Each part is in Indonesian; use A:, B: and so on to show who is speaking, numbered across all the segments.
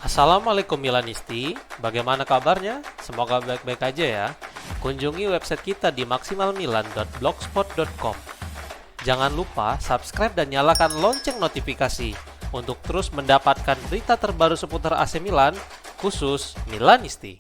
A: Assalamualaikum Milanisti, bagaimana kabarnya? Semoga baik-baik aja ya. Kunjungi website kita di maksimalmilan.blogspot.com. Jangan lupa subscribe dan nyalakan lonceng notifikasi untuk terus mendapatkan berita terbaru seputar AC Milan, khusus Milanisti.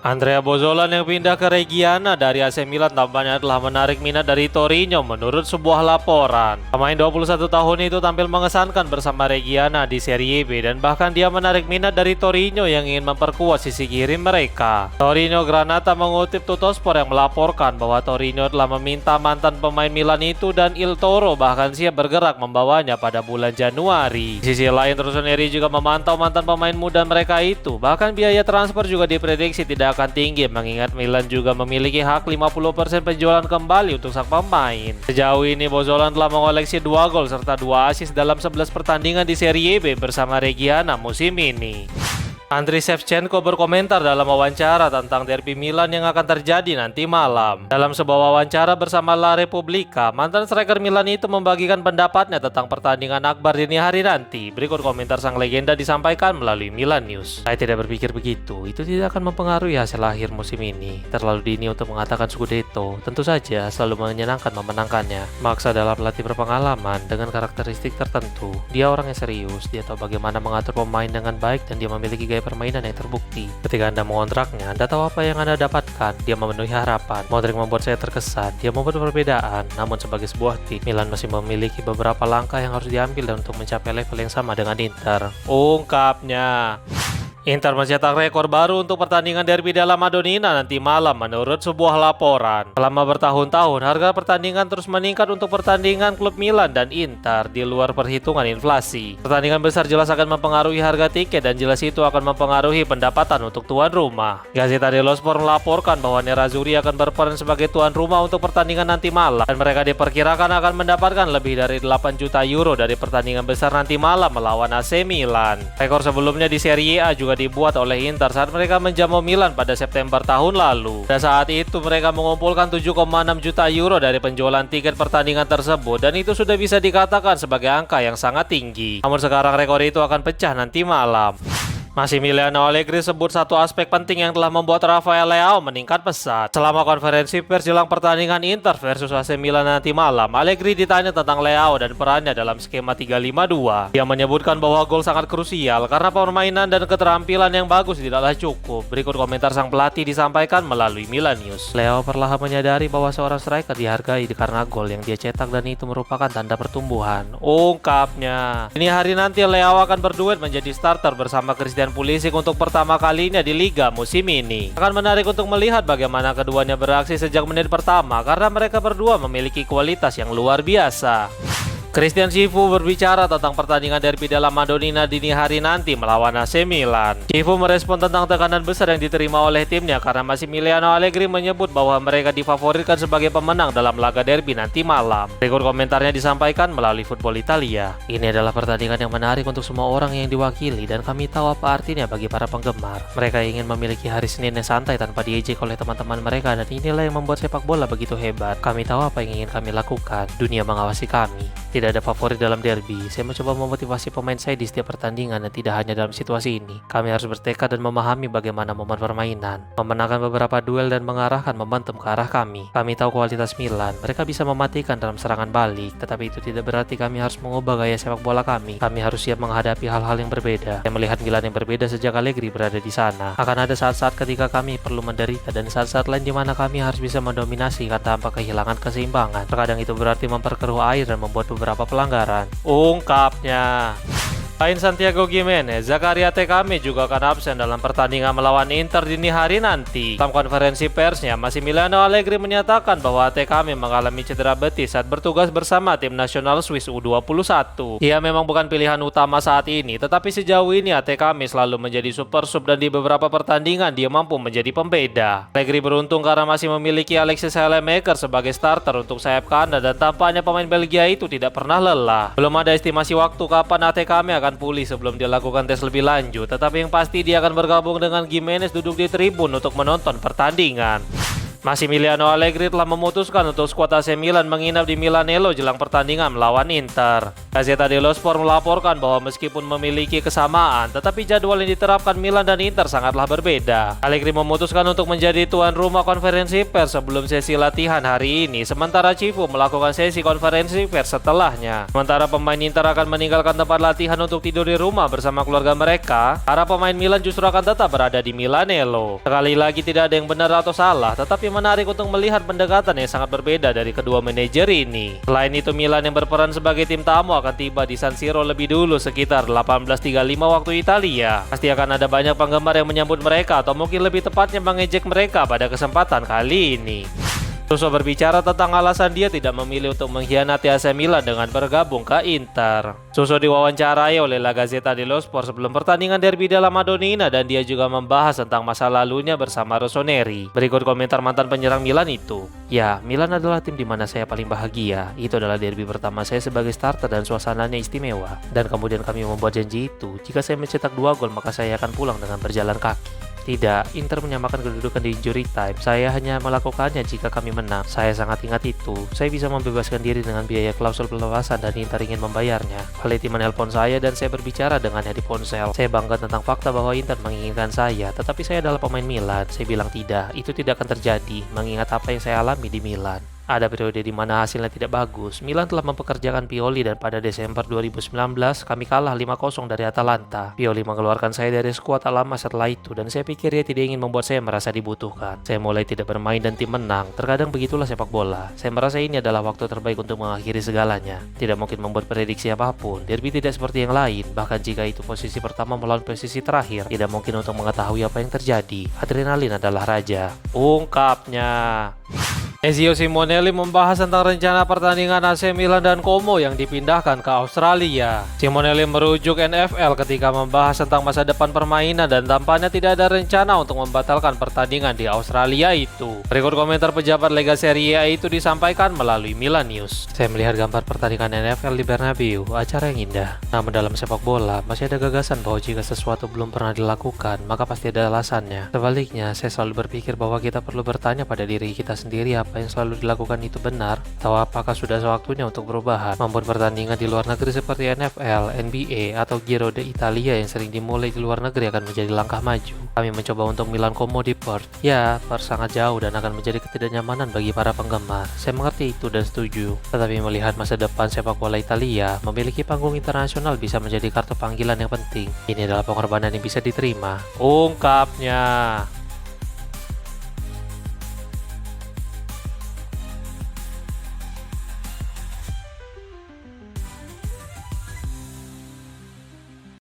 A: Andrea Bozzolan yang pindah ke Reggiana dari AC Milan tampaknya telah menarik minat dari Torino menurut sebuah laporan. Pemain 21 tahun itu tampil mengesankan bersama Reggiana di Serie B dan bahkan dia menarik minat dari Torino yang ingin memperkuat sisi kiri mereka. Torino Granata mengutip Tuttosport yang melaporkan bahwa Torino telah meminta mantan pemain Milan itu dan Il Toro bahkan siap bergerak membawanya pada bulan Januari. Di sisi lain, Rossoneri juga memantau mantan pemain muda mereka itu. Bahkan biaya transfer juga diprediksi tidak akan tinggi mengingat Milan juga memiliki hak 50% penjualan kembali untuk sang pemain. Sejauh ini Bozzolan telah mengoleksi 2 gol serta 2 assist dalam 11 pertandingan di Serie B bersama Reggiana musim ini. Andriy Shevchenko berkomentar dalam wawancara tentang derby Milan yang akan terjadi nanti malam. Dalam sebuah wawancara bersama La Repubblica, mantan striker Milan itu membagikan pendapatnya tentang pertandingan akbar dini hari nanti. Berikut komentar sang legenda disampaikan melalui Milan News. Saya tidak berpikir begitu, itu tidak akan mempengaruhi hasil akhir musim ini. Terlalu dini untuk mengatakan Scudetto, tentu saja selalu menyenangkan memenangkannya. Max adalah pelatih berpengalaman dengan karakteristik tertentu. Dia orang yang serius, dia tahu bagaimana mengatur pemain dengan baik dan dia memiliki gaya permainan yang terbukti. Ketika Anda mengontraknya, Anda tahu apa yang Anda dapatkan. Dia memenuhi harapan. Modric membuat saya terkesan. Dia membuat perbedaan. Namun sebagai sebuah tim, Milan masih memiliki beberapa langkah yang harus diambil dan untuk mencapai level yang sama dengan Inter. Ungkapnya. Inter mencetak rekor baru untuk pertandingan derby della Madonnina nanti malam menurut sebuah laporan. Selama bertahun-tahun, harga pertandingan terus meningkat untuk pertandingan klub Milan dan Inter di luar perhitungan inflasi. Pertandingan besar jelas akan mempengaruhi harga tiket dan jelas itu akan mempengaruhi pendapatan untuk tuan rumah. Gazzetta dello Sport melaporkan bahwa Nerazzurri akan berperan sebagai tuan rumah untuk pertandingan nanti malam dan mereka diperkirakan akan mendapatkan lebih dari 8 juta euro dari pertandingan besar nanti malam melawan AC Milan. Rekor sebelumnya di Serie A juga dibuat oleh Inter saat mereka menjamu Milan pada September tahun lalu. Pada saat itu mereka mengumpulkan 7,6 juta euro dari penjualan tiket pertandingan tersebut dan itu sudah bisa dikatakan sebagai angka yang sangat tinggi. Namun sekarang rekor itu akan pecah nanti malam. Massimiliano Allegri sebut satu aspek penting yang telah membuat Rafael Leao meningkat pesat. Selama konferensi pers jelang pertandingan Inter versus AC Milan nanti malam, Allegri ditanya tentang Leao dan perannya dalam skema 3-5-2. Dia menyebutkan bahwa gol sangat krusial karena permainan dan keterampilan yang bagus tidaklah cukup. Berikut komentar sang pelatih disampaikan melalui Milan News. Leao perlahan menyadari bahwa seorang striker dihargai karena gol yang dia cetak dan itu merupakan tanda pertumbuhan. Ungkapnya. Ini hari nanti Leao akan berduet menjadi starter bersama Christian Pulisic untuk pertama kalinya di Liga musim ini. Akan menarik untuk melihat bagaimana keduanya beraksi sejak menit pertama karena mereka berdua memiliki kualitas yang luar biasa. Christian Cifu berbicara tentang pertandingan derby della Madonnina dini hari nanti melawan AC Milan. Cifu merespon tentang tekanan besar yang diterima oleh timnya karena Massimiliano Allegri menyebut bahwa mereka difavoritkan sebagai pemenang dalam laga derby nanti malam. Berikut komentarnya disampaikan melalui Football Italia. Ini adalah pertandingan yang menarik untuk semua orang yang diwakili dan kami tahu apa artinya bagi para penggemar. Mereka ingin memiliki hari Senin yang santai tanpa diejek oleh teman-teman mereka dan inilah yang membuat sepak bola begitu hebat. Kami tahu apa yang ingin kami lakukan. Dunia mengawasi kami. Tidak ada favorit dalam derby. Saya mencoba memotivasi pemain saya di setiap pertandingan dan tidak hanya dalam situasi ini. Kami harus bertekad dan memahami bagaimana momen permainan, memenangkan beberapa duel dan mengarahkan momentum ke arah kami. Kami tahu kualitas Milan. Mereka bisa mematikan dalam serangan balik, tetapi itu tidak berarti kami harus mengubah gaya sepak bola kami. Kami harus siap menghadapi hal-hal yang berbeda. Saya melihat Milan yang berbeda sejak Allegri berada di sana. Akan ada saat-saat ketika kami perlu menderita dan saat-saat lain di mana kami harus bisa mendominasi tanpa kehilangan keseimbangan. Terkadang itu berarti memperkeruh air dan membuat beberapa pelanggaran. Ungkapnya. Selain Santiago Gimenez, Zakaria Tekame juga akan absen dalam pertandingan melawan Inter dini hari nanti. Dalam konferensi persnya, Massimiliano Allegri menyatakan bahwa Tekame mengalami cedera betis saat bertugas bersama tim nasional Swiss U21. Ia memang bukan pilihan utama saat ini, tetapi sejauh ini Tekame selalu menjadi super sub dan di beberapa pertandingan dia mampu menjadi pembeda. Allegri beruntung karena masih memiliki Alexis Saelemaekers sebagai starter untuk sayap kanan dan tampaknya pemain Belgia itu tidak pernah lelah. Belum ada estimasi waktu kapan Tekame akan pulih sebelum dia lakukan tes lebih lanjut, tetapi yang pasti dia akan bergabung dengan Gimenez duduk di tribun untuk menonton pertandingan. Massimiliano Allegri telah memutuskan untuk skuad AC Milan menginap di Milanello jelang pertandingan melawan Inter. Gazzetta dello Sport melaporkan bahwa meskipun memiliki kesamaan, tetapi jadwal yang diterapkan Milan dan Inter sangatlah berbeda. Allegri memutuskan untuk menjadi tuan rumah konferensi pers sebelum sesi latihan hari ini, sementara Cifu melakukan sesi konferensi pers setelahnya. Sementara pemain Inter akan meninggalkan tempat latihan untuk tidur di rumah bersama keluarga mereka, para pemain Milan justru akan tetap berada di Milanello. Sekali lagi tidak ada yang benar atau salah, tetapi menarik untuk melihat pendekatan yang sangat berbeda dari kedua manajer ini. Selain itu, Milan yang berperan sebagai tim tamu akan tiba di San Siro lebih dulu sekitar 18.35 waktu Italia. Pasti akan ada banyak penggemar yang menyambut mereka atau mungkin lebih tepatnya mengejek mereka pada kesempatan kali ini. Suso berbicara tentang alasan dia tidak memilih untuk mengkhianati AC Milan dengan bergabung ke Inter. Suso diwawancarai oleh La Gazzetta dello Sport sebelum pertandingan derby della Madonnina dan dia juga membahas tentang masa lalunya bersama Rossoneri. Berikut komentar mantan penyerang Milan itu. Ya, Milan adalah tim di mana saya paling bahagia. Itu adalah derby pertama saya sebagai starter dan suasananya istimewa. Dan kemudian kami membuat janji itu, jika saya mencetak 2 gol maka saya akan pulang dengan berjalan kaki. Tidak, Inter menyamakan kedudukan di injury time. Saya hanya melakukannya jika kami menang. Saya sangat ingat itu. Saya bisa membebaskan diri dengan biaya klausul pelepasan dan Inter ingin membayarnya. Valenti menelpon saya dan saya berbicara dengannya di ponsel. Saya bangga tentang fakta bahwa Inter menginginkan saya, tetapi saya adalah pemain Milan. Saya bilang tidak, itu tidak akan terjadi, mengingat apa yang saya alami di Milan. Ada periode di mana hasilnya tidak bagus. Milan telah mempekerjakan Pioli dan pada Desember 2019 kami kalah 5-0 dari Atalanta. Pioli mengeluarkan saya dari skuad tak lama setelah itu dan saya pikir dia tidak ingin membuat saya merasa dibutuhkan. Saya mulai tidak bermain dan tim menang. Terkadang begitulah sepak bola. Saya merasa ini adalah waktu terbaik untuk mengakhiri segalanya. Tidak mungkin membuat prediksi apapun. Derby tidak seperti yang lain. Bahkan jika itu posisi pertama melawan posisi terakhir, tidak mungkin untuk mengetahui apa yang terjadi. Adrenalin adalah raja, ungkapnya. Ezio Simonelli membahas tentang rencana pertandingan AC Milan dan Como yang dipindahkan ke Australia. Simonelli merujuk NFL ketika membahas tentang masa depan permainan dan tampaknya tidak ada rencana untuk membatalkan pertandingan di Australia itu. Berikut komentar pejabat Lega Serie A itu disampaikan melalui Milan News. Saya melihat gambar pertandingan NFL di Bernabeu, acara yang indah. Namun dalam sepak bola, masih ada gagasan bahwa jika sesuatu belum pernah dilakukan, maka pasti ada alasannya. Sebaliknya, saya selalu berpikir bahwa kita perlu bertanya pada diri kita sendiri apa yang selalu dilakukan itu benar, atau apakah sudah sewaktunya untuk perubahan. Membuat pertandingan di luar negeri seperti NFL, NBA, atau Giro d'Italia yang sering dimulai di luar negeri akan menjadi langkah maju. Kami mencoba untuk Milan Como di Perth. Ya, Perth sangat jauh dan akan menjadi ketidaknyamanan bagi para penggemar. Saya mengerti itu dan setuju. Tetapi melihat masa depan sepak bola Italia, memiliki panggung internasional bisa menjadi kartu panggilan yang penting. Ini adalah pengorbanan yang bisa diterima, ungkapnya.